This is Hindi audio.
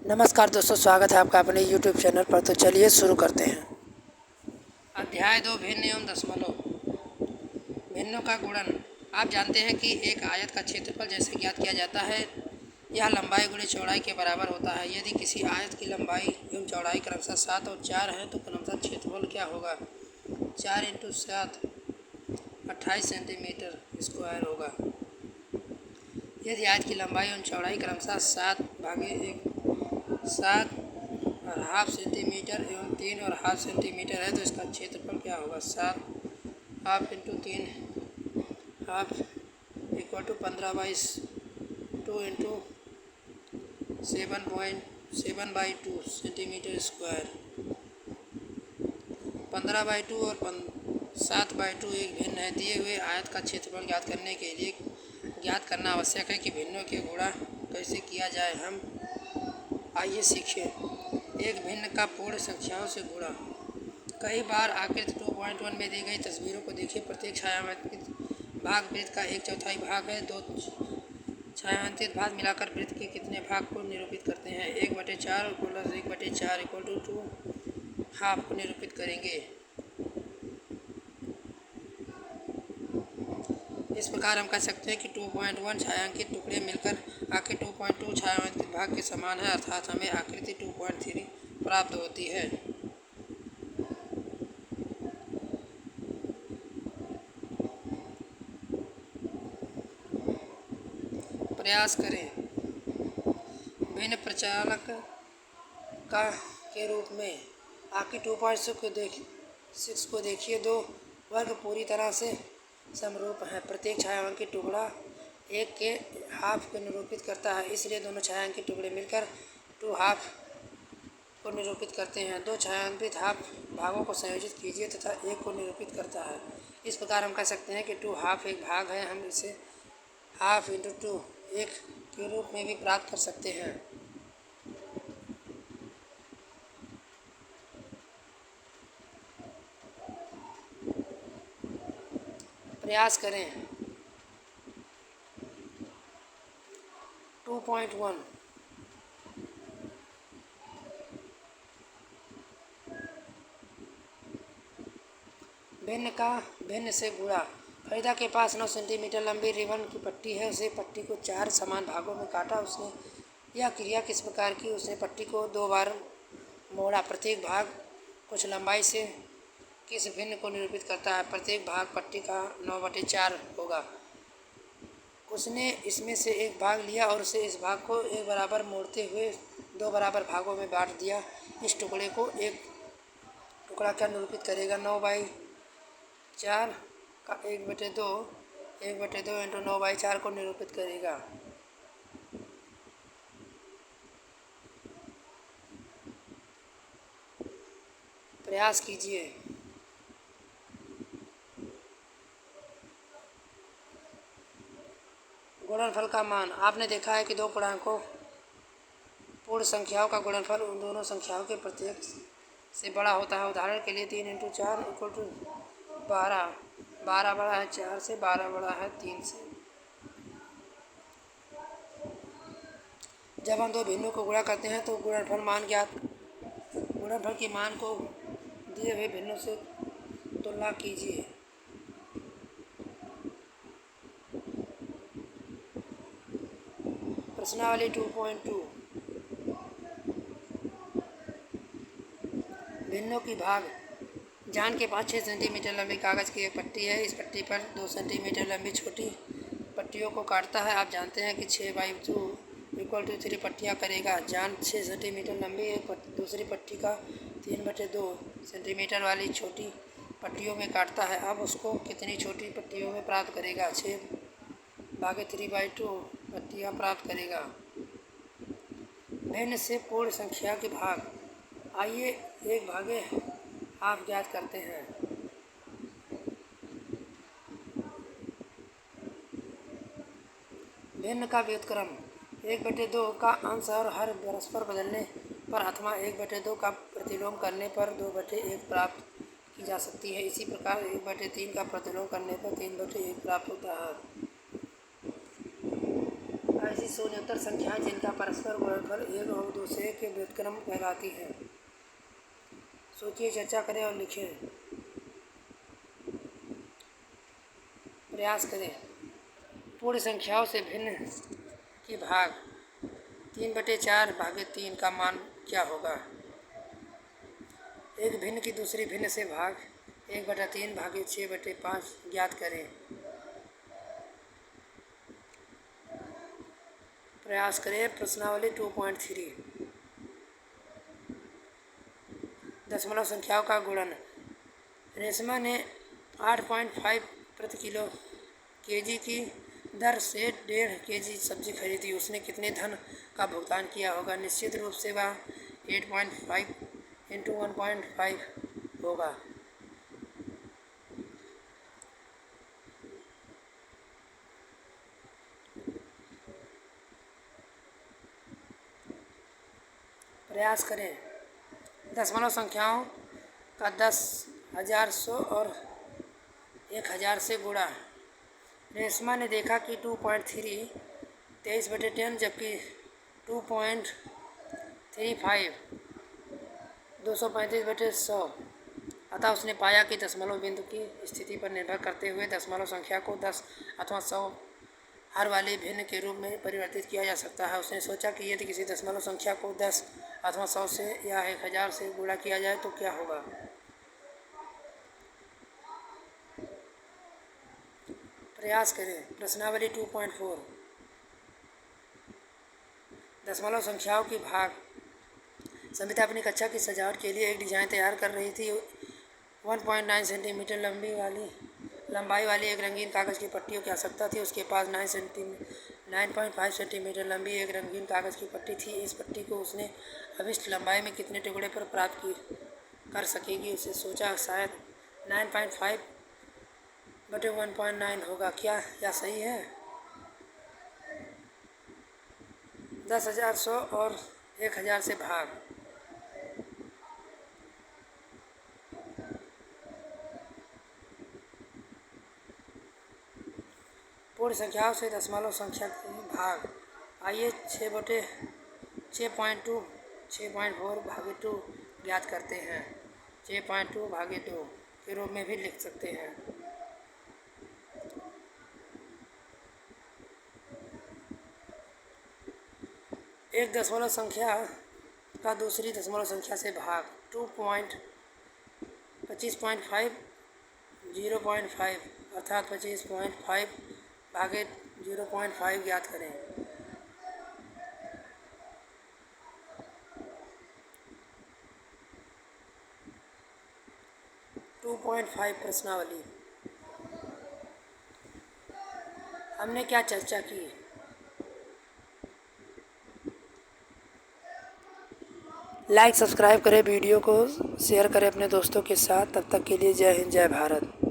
नमस्कार दोस्तों, स्वागत है आपका अपने YouTube चैनल पर। तो चलिए शुरू करते हैं। अध्याय 2, भिन्न एवं दशमलव। भिन्नों का गुणन। आप जानते हैं कि एक आयत का क्षेत्रफल जैसे ज्ञात किया जाता है, यह लंबाई गुणे चौड़ाई के बराबर होता है। यदि किसी आयत की लंबाई एवं चौड़ाई क्रमशः 7 और 4 है तो क्रमशः क्षेत्रफल क्या होगा? 4 × 7 28 सेंटीमीटर स्क्वायर होगा। यदि आयत की लंबाई एवं चौड़ाई क्रमशः 7 और हाफ सेंटीमीटर एवं 3 और हाफ सेंटीमीटर है तो इसका क्षेत्रफल क्या होगा? 7 half into 3 half equal to 15/2 into 7.7/2 centimetre square. 15/2 और 7/2 एक भिन्न है। दिए हुए आयत का क्षेत्रफल ज्ञात करने के लिए ज्ञात करना आवश्यक है कि भिन्नों के गुणा कैसे किया जाए। हम आइए सीखें। एक भिन्न का पूर्ण संख्याओं से गुणा। कई बार आकृति 2.1 में दी गई तस्वीरों को देखिए। प्रत्येक छायांकित भाग वृत्त का 1/4 भाग है। दो छायांकित भाग मिलाकर वृत्त के कितने भाग को निरूपित करते हैं? 1/4 प्लस 1/4 इक्वल टू 2/2 को निरूपित करेंगे। इस प्रकार हम कह सकते हैं कि 2.1 छायांकित टुकड़े मिलकर आखिर 2.2 छायांकित भाग के समान है, अर्थात हमें आकृति 2.3 प्राप्त होती है। प्रयास करें। भिन्न प्रचालक का के रूप में आकृति 2.6 को देखिए। दो वर्ग पूरी तरह से समरूप हैं। प्रत्येक छायांकित टुकड़ा एक के हाफ को निरूपित करता है, इसलिए दोनों छायांकित टुकड़े मिलकर 2/2 को निरूपित करते हैं। दो छायांकित हाफ भागों को संयोजित कीजिए तथा एक को निरूपित करता है। इस प्रकार हम कह सकते हैं कि 2/2 एक भाग है। हम इसे हाफ इंटू 2 एक के रूप में भी प्राप्त कर सकते हैं। प्रयास करें। 2.1 भिन्न का भिन्न से गुणा। फरीदा के पास 9 सेंटीमीटर लंबी रिबन की पट्टी है। उसे पट्टी को 4 समान भागों में काटा। उसने यह क्रिया किस प्रकार की? उसने पट्टी को 2 बार मोड़ा। प्रत्येक भाग कुछ लंबाई से किस भिन्न को निरूपित करता है? प्रत्येक भाग पट्टी का 9/4 होगा। उसने इसमें से एक भाग लिया और उसे इस भाग को एक बराबर मोड़ते हुए 2 बराबर भागों में बांट दिया। इस टुकड़े को एक टुकड़ा क्या निरूपित करेगा? 9/4 का 1/2 इंटू 9/4 को निरूपित करेगा। प्रयास कीजिए। गुणनफल का मान। आपने देखा है कि दो पूर्णांकों पूर्ण संख्याओं का गुणनफल उन दोनों संख्याओं के प्रत्येक से बड़ा होता है। उदाहरण के लिए 3 × 4 इक्वल टू 12। 12 बड़ा है 4 से, 12 बड़ा है 3 से। जब हम दो भिन्नों को गुणा करते हैं तो गुणनफल के मान को दिए हुए भिन्नों से तुलना कीजिए। प्रश्नावली 2.2 भिन्नों की भाग। जान के पास 6 सेंटीमीटर लंबी कागज़ की एक पट्टी है। इस पट्टी पर 2 सेंटीमीटर लंबी छोटी पट्टियों को काटता है। आप जानते हैं कि 6/2 इक्वल टू 3 पट्टियाँ करेगा। जान 6 सेंटीमीटर लंबी एक दूसरी पट्टी का 3/2 सेंटीमीटर वाली छोटी पट्टियों में काटता है। अब उसको कितनी छोटी पट्टियों में प्राप्त करेगा? 6/3/2 पट्टियाँ प्राप्त करेगा। भिन्न से पूर्ण संख्या के भाग। आइए 1/2 ज्ञात करते हैं। भिन्न का व्युत्क्रम। 1/2 का अंश और हर परस्पर बदलने पर अथवा 1/2 का प्रतिलोम करने पर 2/1 प्राप्त की जा सकती है। इसी प्रकार 1/3 का प्रतिलोम करने पर 3/1 प्राप्त होता है। ऐसी 169 संख्याएं जिनका परस्पर गुणनफल 1 और दूसरे के व्युत्क्रम कहलाती हैं। सोचिए, चर्चा करें और लिखें। प्रयास करें। पूर्ण संख्याओं से भिन्न की भाग 3/4 भागे 3 का मान क्या होगा? एक भिन्न की दूसरी भिन्न से भाग 1/3 भागे 6/5 ज्ञात करें। प्रयास करें। प्रश्नावली 2.3 दशमलव संख्याओं का गुणन। रेशमा ने 8.5 प्रति किलो केजी की दर से 1.5 केजी सब्जी खरीदी। उसने कितने धन का भुगतान किया होगा? निश्चित रूप से वह 8.5 × 1.5 होगा। प्रयास करें। दशमलव संख्याओं का 10, 1000, 100 और 1000 से गुणा। रेशमा ने देखा कि 2.3 23/10 जबकि 2.35 235/100। अतः उसने पाया कि दशमलव बिंदु की स्थिति पर निर्भर करते हुए दशमलव संख्या को 10 अथवा 100 हर वाले भिन्न के रूप में परिवर्तित किया जा सकता है। उसने सोचा कि यदि किसी दशमलव संख्या को 10 अथवा 100 से या 1000 से गुणा किया जाए तो क्या होगा? प्रयास करें। प्रश्नावली 2.4 दशमलव संख्याओं की भाग। संविता अपनी कक्षा की सजावट के लिए एक डिजाइन तैयार कर रही थी। 1.9 सेंटीमीटर लंबाई वाली एक रंगीन कागज़ की पट्टियों की आवश्यकता थी। उसके पास 9.5 सेंटीमीटर लंबी एक रंगीन कागज़ की पट्टी थी। इस पट्टी को उसने अभिष्ट लंबाई में कितने टुकड़े पर प्राप्त कर सकेगी? उसे सोचा शायद 9.5/1.9 होगा। क्या यह सही है? 10,000, 100 और 1000 से भाग। पूर्ण संख्याओं से दशमलव संख्या के भाग। आइए 6/6.2 6.4 भागे 2 ज्ञात करते हैं। 6.2 भागे 2 के रूप में भी लिख सकते हैं। एक दशमलव संख्या का दूसरी दशमलव संख्या से भाग। 25.5 0.5 अर्थात 25.5 भागे 0.5 ज्ञात करें। टू 2.5 प्रश्नावली। हमने क्या चर्चा की? लाइक सब्सक्राइब करें, वीडियो को शेयर करें अपने दोस्तों के साथ। तब तक के लिए जय हिंद, जय भारत।